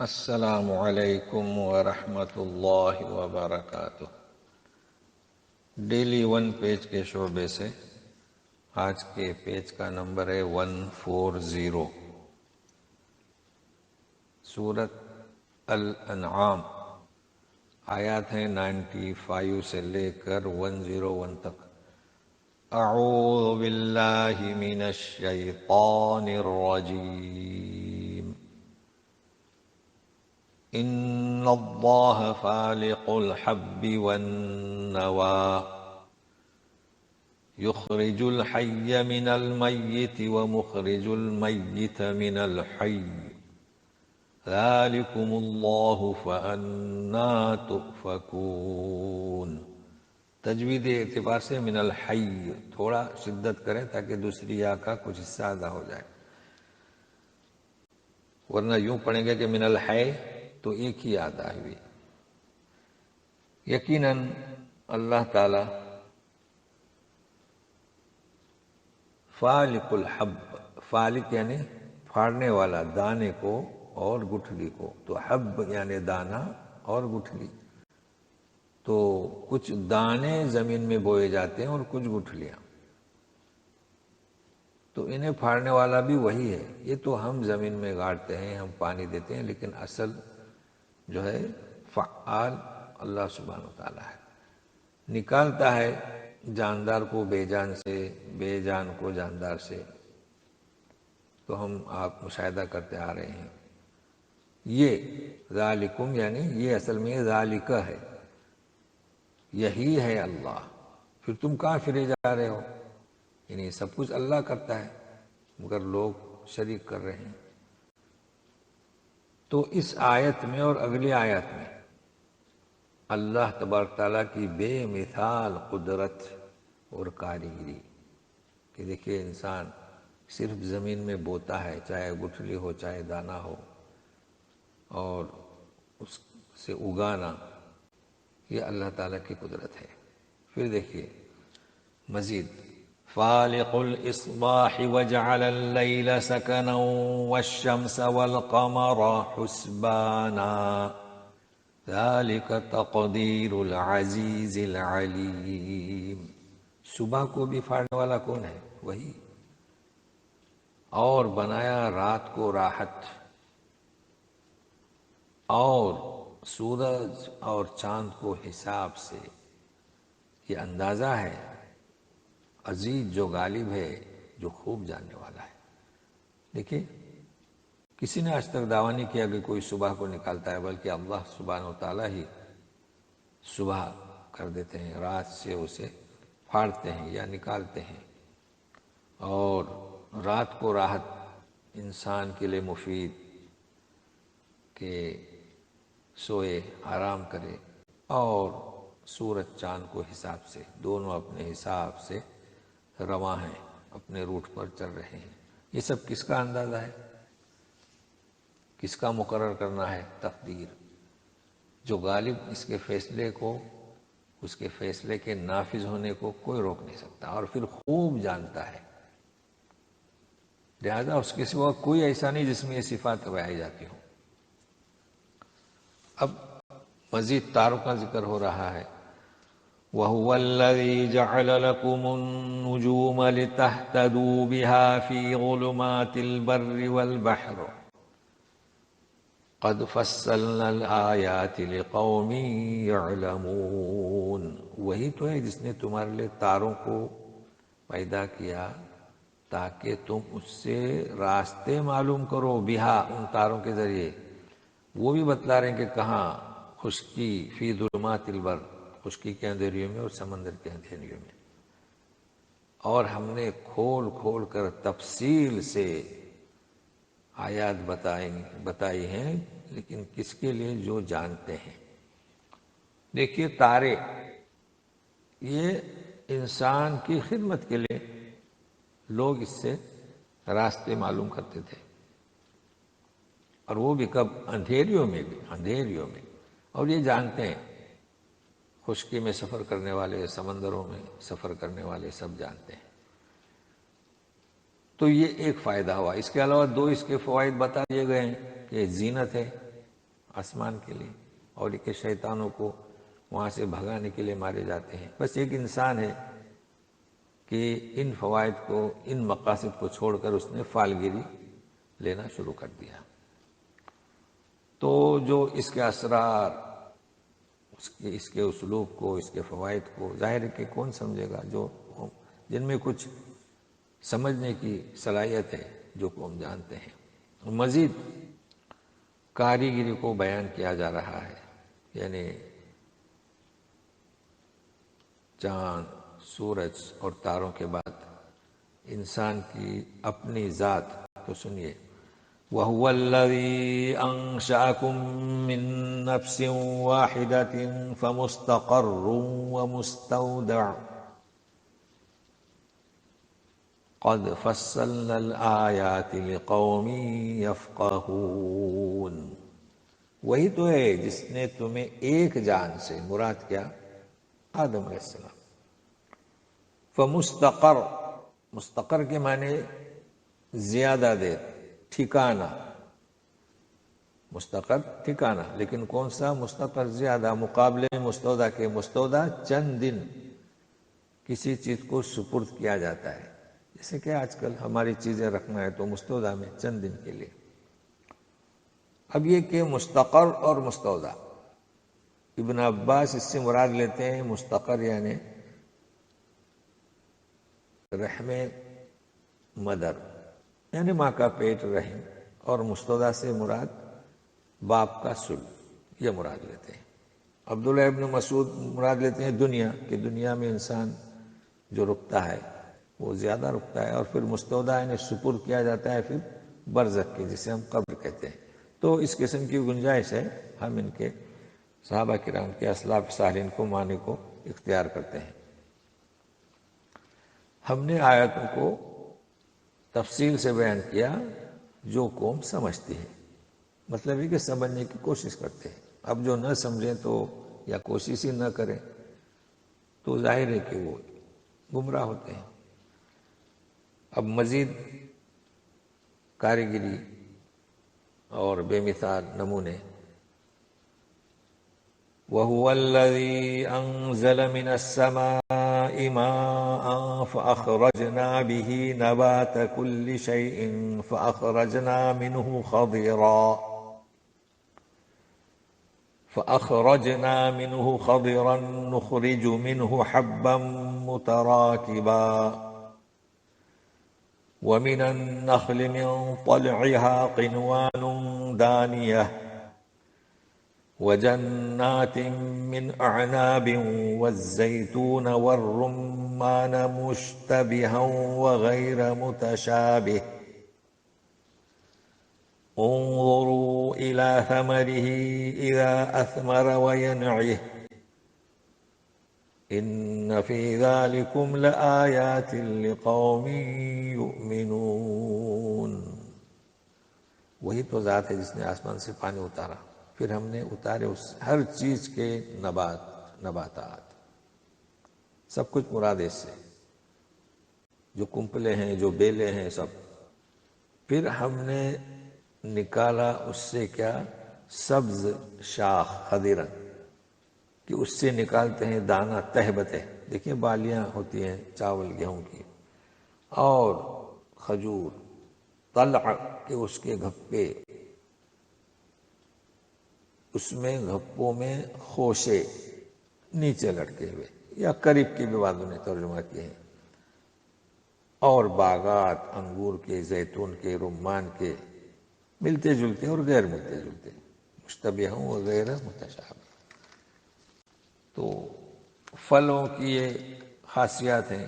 السلام علیکم ورحمۃ اللہ وبرکاتہ۔ ڈیلی ون پیج کے شعبے سے آج کے پیج کا نمبر ہے 140۔ سورت الانعام آیات ہیں 95 سے لے کر 101 تک۔ اعوذ باللہ من الشیطان الرجیم۔ ان اللہ فالق الحب والنوى یخرج الحی من المیت ومخرج المیت من الحی ذالکم اللہ فأنا تؤفکون۔ تجوید اعتبار سے من الحی تھوڑا شدت کریں تاکہ دوسری یا کا کچھ حصہ ادا ہو جائے، ورنہ یوں پڑھیں گے کہ من الحی تو ایک ہی یاد آئی ہوئی۔ یقیناً اللہ تعالی فالق الحب، فالق یعنی پھاڑنے والا دانے کو اور گٹھلی کو، تو حب یعنی دانہ اور گٹھلی، تو کچھ دانے زمین میں بوئے جاتے ہیں اور کچھ گٹھلیاں، تو انہیں پھاڑنے والا بھی وہی ہے۔ یہ تو ہم زمین میں گاڑتے ہیں، ہم پانی دیتے ہیں، لیکن اصل جو ہے فعال اللہ سبحانہ وتعالی ہے، نکالتا ہے جاندار کو بے جان سے، بے جان کو جاندار سے، تو ہم آپ مشاہدہ کرتے آ رہے ہیں۔ یہ ذالکم یعنی یہ اصل میں ذالکہ ہے، یہی ہے اللہ، پھر تم کہاں پھرے جا رہے ہو؟ یعنی سب کچھ اللہ کرتا ہے مگر لوگ شریک کر رہے ہیں۔ تو اس آیت میں اور اگلی آیت میں اللہ تبارک تعالیٰ کی بے مثال قدرت اور کاریگری کہ دیکھیے انسان صرف زمین میں بوتا ہے، چاہے گٹھلی ہو چاہے دانہ ہو، اور اس سے اگانا، یہ اللہ تعالیٰ کی قدرت ہے۔ پھر دیکھیے مزید، فالق الاصباح وجعل اللیل سکنا والشمس والقمر حسبانا ذلك تقدیر العزیز العلیم۔ صبح کو بھی پھاڑنے والا کون ہے؟ وہی، اور بنایا رات کو راحت، اور سورج اور چاند کو حساب سے۔ یہ اندازہ ہے عزیز جو غالب ہے، جو خوب جاننے والا ہے۔ دیکھیے کسی نے آج تک دعویٰ نہیں کیا کہ کوئی صبح کو نکالتا ہے، بلکہ اللہ سبحانہ وتعالی ہی صبح کر دیتے ہیں، رات سے اسے پھاڑتے ہیں یا نکالتے ہیں، اور رات کو راحت انسان کے لیے مفید کہ سوئے آرام کرے، اور سورج چاند کو حساب سے، دونوں اپنے حساب سے رواں ہیں، اپنے روٹ پر چل رہے ہیں۔ یہ سب کس کا اندازہ ہے؟ کس کا مقرر کرنا ہے؟ تقدیر، جو غالب اس کے فیصلے کو، اس کے فیصلے کے نافذ ہونے کو کوئی روک نہیں سکتا، اور پھر خوب جانتا ہے، لہذا اس کے سوا کوئی ایسا نہیں جس میں یہ صفات پائی جاتی ہوں۔ اب مزید تاروں کا ذکر ہو رہا ہے۔ وَهُوَ الَّذِي جَعَلَ لَكُمُ النُّجُومَ لِتَهْتَدُوا بِهَا فِي ظُلُمَاتِ الْبَرِّ وَالْبَحْرِ قَدْ فَصَّلْنَا الْآيَاتِ لِقَوْمٍ يَعْلَمُونَ۔ وہی تو ہے جس نے تمہارے لیے تاروں کو پیدا کیا تاکہ تم اس سے راستے معلوم کرو، بہا ان تاروں کے ذریعے۔ وہ بھی بتلا رہے ہیں کہ کہاں خشکی، فی ظلمات البر، خشکی کے اندھیریوں میں اور سمندر کے اندھیریوں میں، اور ہم نے کھول کھول کر تفصیل سے آیات بتائی ہیں، لیکن کس کے لیے؟ جو جانتے ہیں۔ دیکھیے تارے یہ انسان کی خدمت کے لیے، لوگ اس سے راستے معلوم کرتے تھے، اور وہ بھی کب؟ اندھیریوں میں بھی، اندھیریوں میں، اور یہ جانتے ہیں، خشکی میں سفر کرنے والے، سمندروں میں سفر کرنے والے سب جانتے ہیں۔ تو یہ ایک فائدہ ہوا۔ اس کے علاوہ دو اس کے فوائد بتا دیے گئے ہیں کہ زینت ہے، آسمان کے لیے، اور کہ شیطانوں کو وہاں سے بھگانے کے لیے مارے جاتے ہیں۔ بس ایک انسان ہے کہ ان فوائد کو، ان مقاصد کو چھوڑ کر اس نے فالگیری لینا شروع کر دیا۔ تو جو اس کے اسرار، اس کے اسلوب کو، اس کے فوائد کو ظاہر ہے کہ کون سمجھے گا، جن میں کچھ سمجھنے کی صلاحیت ہے، جو کو ہم جانتے ہیں۔ مزید کاریگری کو بیان کیا جا رہا ہے، یعنی چاند، سورج اور تاروں کے بعد انسان کی اپنی ذات تو سنیے۔ وَهُوَ الَّذِي أَنشَأَكُم مِّن نَّفْسٍ وَاحِدَةٍ فَمُسْتَقَرٌّ وَمُسْتَوْدَعٌ قَدْ فَصَّلْنَا الْآيَاتِ لِقَوْمٍ يَفْقَهُونَ۔ وہی تو ہے جس نے تمہیں ایک جان سے، مراد کیا؟ آدم علیہ السلام۔ فمستقر، مستقر کے معنی زیادہ دیر، ٹھکانہ، مستقر ٹھکانہ، لیکن کون سا مستقر زیادہ؟ مقابلے میں مستودع کے، مستودع چند دن کسی چیز کو سپرد کیا جاتا ہے، جیسے کہ آج کل ہماری چیزیں رکھنا ہے تو مستودع میں چند دن کے لیے۔ اب یہ کہ مستقر اور مستودع، ابن عباس اس سے مراد لیتے ہیں مستقر یعنی رحم مدر، یعنی ماں کا پیٹ، رحم، اور مستودع سے مراد باپ کا صلب، یہ مراد لیتے ہیں۔ عبداللہ ابن مسعود مراد لیتے ہیں دنیا، کہ دنیا میں انسان جو رکتا ہے وہ زیادہ رکتا ہے، اور پھر مستودع یعنی سپرد کیا جاتا ہے پھر برزخ کی، جسے ہم قبر کہتے ہیں۔ تو اس قسم کی گنجائش ہے، ہم ان کے صحابہ کرام کے اسلاف صالحین کو معنی کو اختیار کرتے ہیں۔ ہم نے آیاتوں کو تفصیل سے بیان کیا جو قوم سمجھتی ہے، مطلب ہے کہ سمجھنے کی کوشش کرتے ہیں۔ اب جو نہ سمجھیں تو، یا کوشش ہی نہ کریں تو ظاہر ہے کہ وہ گمراہ ہوتے ہیں۔ اب مزید کاریگری اور بے مثال نمونے۔ وَهُوَ الَّذِي أَنزَلَ مِنَ السَّمَاءِ مَاءً فَأَخْرَجْنَا بِهِ نَبَاتَ كُلِّ شَيْءٍ فَأَخْرَجْنَا مِنْهُ خَضِرًا نُخْرِجُ مِنْهُ حَبًّا مُتَرَاكِبًا وَمِنَ النَّخْلِ مِنْ طَلْعِهَا قِنْوَانٌ دَانِيَةٌ وَجَنَّاتٍ مِّنْ أَعْنَابٍ وَالزَّيْتُونَ وَالرُّمَّانَ مُشْتَبِهًا وَغَيْرَ مُتَشَابِهٍ انظُرُوا إِلَى ثَمَرِهِ إِذَا أَثْمَرَ وَيَنْعِهِ إِنَّ فِي ذَلِكُمْ لَآيَاتٍ لِقَوْمٍ يُؤْمِنُونَ۔ وہی تو ذات ہے جس نے آسمان سے پانی اتارا، پھر ہم نے اتارے اس ہر چیز کے نباتات، سب کچھ مراد اس سے، جو کمپلے ہیں، جو بیلے ہیں، سب۔ پھر ہم نے نکالا اس سے کیا؟ سبز شاخ، خضرن، کہ اس سے نکالتے ہیں دانہ، تہ بتہ، دیکھیں بالیاں ہوتی ہیں چاول گیہوں کی، اور کھجور، طلع کہ اس کے گھپے، اس میں گھپوں میں خوشے نیچے لٹکے ہوئے، یا قریب کی بھی بعضوں نے ترجمہ کیے ہیں، اور باغات، انگور کے، زیتون کے، رمان کے، ملتے جلتے اور غیر ملتے جلتے، مشتبہ و غیر متشابہ۔ تو پھلوں کی یہ خاصیات ہیں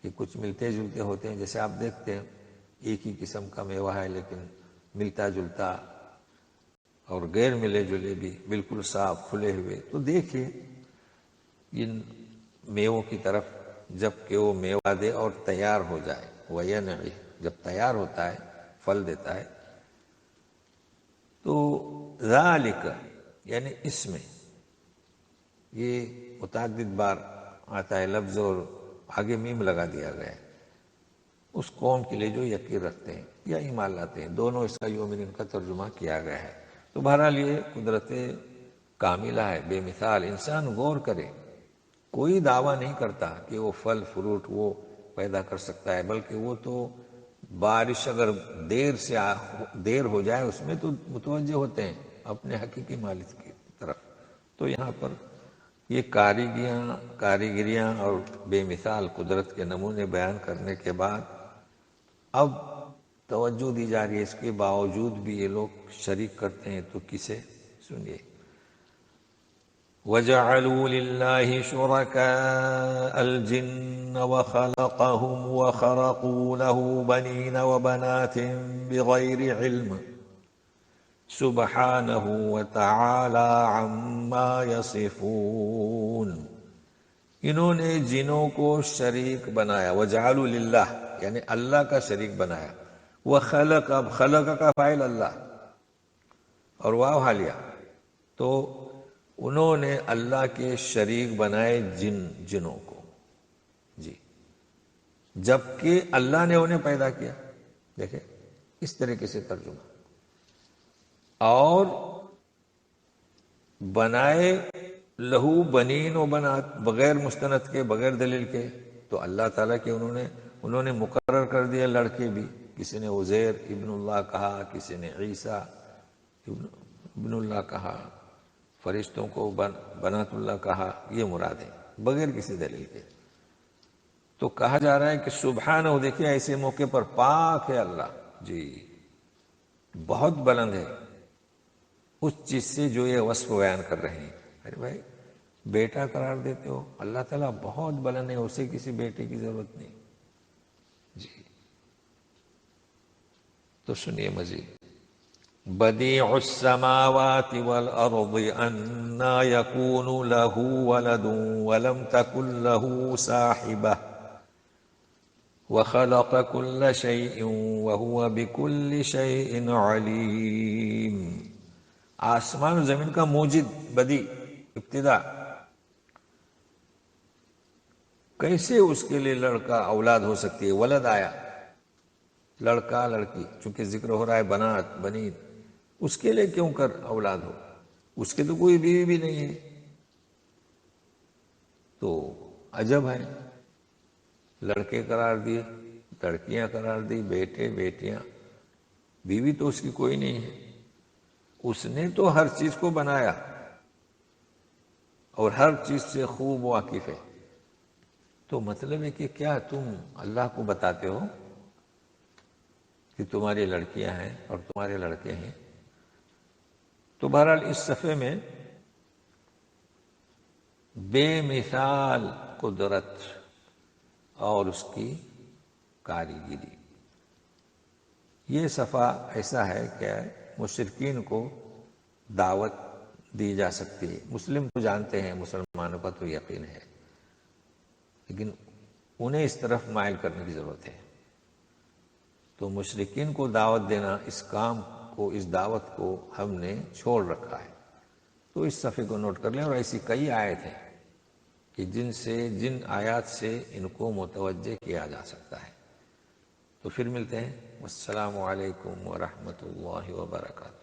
کہ کچھ ملتے جلتے ہوتے ہیں، جیسے آپ دیکھتے ہیں ایک ہی قسم کا میوہ ہے لیکن ملتا جلتا، اور غیر ملے جلے بھی بالکل صاف کھلے ہوئے۔ تو دیکھیے ان میووں کی طرف، جب کہ وہ میوہ دے اور تیار ہو جائے، وَيَنْعِهِ، جب تیار ہوتا ہے، پھل دیتا ہے، تو ذالک یعنی اس میں، یہ متعدد بار آتا ہے لفظ اور آگے میم لگا دیا گیا ہے، اس قوم کے لیے جو یقین رکھتے ہیں یا ایمان لاتے ہیں، دونوں اس کا یومن کا ترجمہ کیا گیا ہے۔ تو بہرحال یہ قدرت کاملہ ہے، بے مثال. انسان غور کرے، کوئی دعویٰ نہیں کرتا کہ وہ پھل فروٹ وہ پیدا کر سکتا ہے، بلکہ وہ تو بارش اگر دیر ہو جائے اس میں تو متوجہ ہوتے ہیں اپنے حقیقی مالک کی طرف. تو یہاں پر یہ کاریگریاں اور بے مثال قدرت کے نمونے بیان کرنے کے بعد اب توجہ دی جا رہی ہے، اس کے باوجود بھی یہ لوگ شریک کرتے ہیں. تو کسے؟ سنیے. وَجَعَلُوا لِلَّهِ شُرَكَاءَ الْجِنَّ وَخَلَقَهُمْ وَخَرَقُوا لَهُ بَنِينَ وَبَنَاتٍ بِغَيْرِ عِلْمٍ سُبْحَانَهُ وَتَعَالَى عَمَّا يَصِفُونَ. انہوں نے جنوں کو شریک بنایا. وَجَعَلُوا لِلَّهِ یعنی اللہ کا شریک بنایا. وَخَلَقَ اب خلق کا فاعل اللہ اور واو حالیہ، تو انہوں نے اللہ کے شریک بنائے جنوں کو، جی، جبکہ اللہ نے انہیں پیدا کیا. دیکھیں اس طریقے سے ترجمہ. اور بنائے لہو بنین و بنات، بغیر مستند کے، بغیر دلیل کے. تو اللہ تعالیٰ کے انہوں نے مقرر کر دیا لڑکے بھی. کسی نے عزیر ابن اللہ کہا، کسی نے عیسیٰ ابن اللہ کہا، فرشتوں کو بنات اللہ کہا. یہ مراد ہے بغیر کسی دلیل کے. تو کہا جا رہا ہے کہ سبحانہ، دیکھیں ایسے موقع پر پاک ہے اللہ، جی بہت بلند ہے اس چیز سے جو یہ وصف بیان کر رہے ہیں. ارے بھائی بیٹا قرار دیتے ہو، اللہ تعالیٰ بہت بلند ہے، اسے کسی بیٹے کی ضرورت نہیں. جی تو سنیے مزید. بدیع السماوات والارض انا یکون له ولد ولم تکن له صاحبہ وخلق كل شيء وهو بكل شيء عليم. آسمان و زمین کا موجد، بدیع، ابتدا. کیسے اس کے لیے لڑکا اولاد ہو سکتی ہے؟ ولد آیا، لڑکا لڑکی، چونکہ ذکر ہو رہا ہے بنات بنین، اس کے لیے کیوں کر اولاد ہو؟ اس کے تو کوئی بیوی بھی نہیں ہے. تو عجب ہے، لڑکے قرار دیے، لڑکیاں قرار دی، بیٹے بیٹیاں، بیوی تو اس کی کوئی نہیں ہے. اس نے تو ہر چیز کو بنایا اور ہر چیز سے خوب واقف ہے. تو مطلب ہے کہ کیا تم اللہ کو بتاتے ہو کہ تمہاری لڑکیاں ہیں اور تمہارے لڑکے ہیں؟ تو بہرحال اس صفحے میں بے مثال قدرت اور اس کی کاریگری، یہ صفحہ ایسا ہے کہ مشرکین کو دعوت دی جا سکتی ہے. مسلم تو جانتے ہیں، مسلمانوں کا تو یقین ہے، لیکن انہیں اس طرف مائل کرنے کی ضرورت ہے. تو مشرکین کو دعوت دینا، اس کام کو، اس دعوت کو ہم نے چھوڑ رکھا ہے. تو اس صفحے کو نوٹ کر لیں. اور ایسی کئی آیت ہیں کہ جن آیات سے ان کو متوجہ کیا جا سکتا ہے. تو پھر ملتے ہیں. السلام علیکم ورحمۃ اللہ وبرکاتہ.